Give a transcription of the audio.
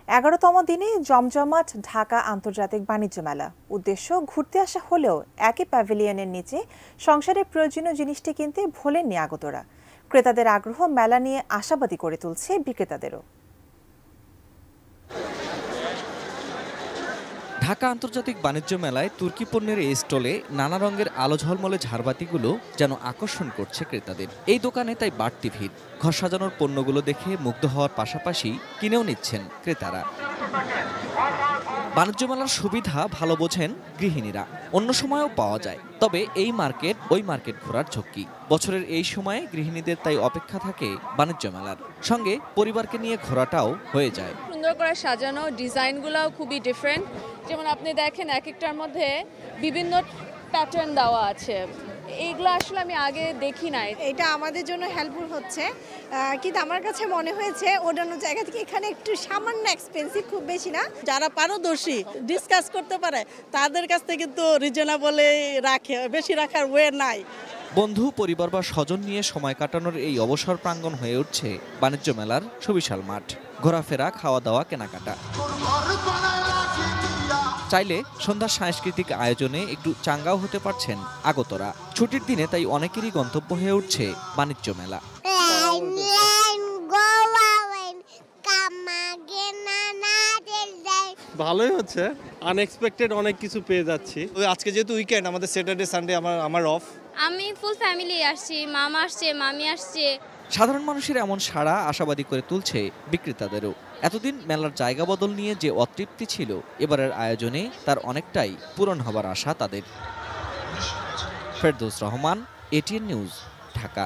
১১তম দিনে জমজমাট ঢাকা আন্তর্জাতিক বাণিজ্য মেলা। উদ্দেশ্য ঘুরতে আসা হলেও একই প্যাভিলিয়নের নিচে সংসারের প্রয়োজনীয় জিনিসটি কিনতে ভোলেননি আগতরা। ক্রেতাদের আগ্রহ মেলা নিয়ে আশাবাদী করে তুলছে বিক্রেতাদেরও। ঢাকা আন্তর্জাতিক বাণিজ্য মেলায় তুর্কি পণ্যের এই স্টলে নানা রঙের আলো ঝলমলে ঝাড়বাতিগুলো যেন আকর্ষণ করছে ক্রেতাদের। এই দোকানে তাই বাড়তি ভিড়। ঘর সাজানোর পণ্যগুলো দেখে মুগ্ধ হওয়ার পাশাপাশি কিনেও নিচ্ছেন ক্রেতারা। বাণিজ্য মেলার সুবিধা ভালো বোঝেন গৃহিণীরা, অন্য সময়ও পাওয়া যায়, তবে এই মার্কেট ওই মার্কেট ঘোরার ঝক্কি। বছরের এই সময়ে গৃহিণীদের তাই অপেক্ষা থাকে বাণিজ্য মেলার সঙ্গে পরিবারকে নিয়ে ঘোরাটাও হয়ে যায়। সুন্দর করে সাজানো, ডিজাইনগুলোও খুবই ডিফারেন্ট। যেমন আপনি দেখেন এক একটার মধ্যে বিভিন্ন প্যাটার্ন দেওয়া আছে, এইগুলো আসলে আমি আগে দেখি নাই। এটা আমাদের জন্য হেল্পফুল হচ্ছে, কিন্তু আমার কাছে মনে হয়েছে অন্যান্য জায়গা থেকে এখানে একটু সামান্য এক্সপেন্সিভ, খুব বেশি না। যারা পারদর্শী ডিসকাস করতে পারে তাদের কাছ থেকে কিন্তু রিজনেবলে রাখে, বেশি রাখার ওয়ে নাই। বন্ধু, পরিবার বা স্বজন নিয়ে সময় কাটানোর এই অবসর প্রাঙ্গণ হয়ে উঠছে বাণিজ্য মেলার সুবিশাল মাঠ। ঘোরাফেরা, খাওয়া দাওয়া, কেনাকাটা, চাইলে সন্ধ্যার সাংস্কৃতিক আয়োজনে একটু চাঙ্গাও হতে পারছেন আগতরা। ছুটির দিনে তাই অনেকেরই গন্তব্য হয়ে উঠছে বাণিজ্য মেলা। ভালোই হচ্ছে, আনএক্সপেক্টেড অনেক কিছু পেয়ে যাচ্ছি। আজকে যেহেতু উইকেন্ড, আমাদের স্যাটারডে সানডে আমার অফ। আমি ফুল ফ্যামিলি আসছি, মামা আসছে, মামি আসছে। সাধারণ মানুষের এমন সাড়া আশাবাদী করে তুলছে বিক্রেতাদেরও। এতদিন মেলার জায়গা বদল নিয়ে যে অতৃপ্তি ছিল, এবারের আয়োজনে তার অনেকটাই পূরণ হবার আশা তাদের। Ferdous Rahman, ATN news, Dhaka.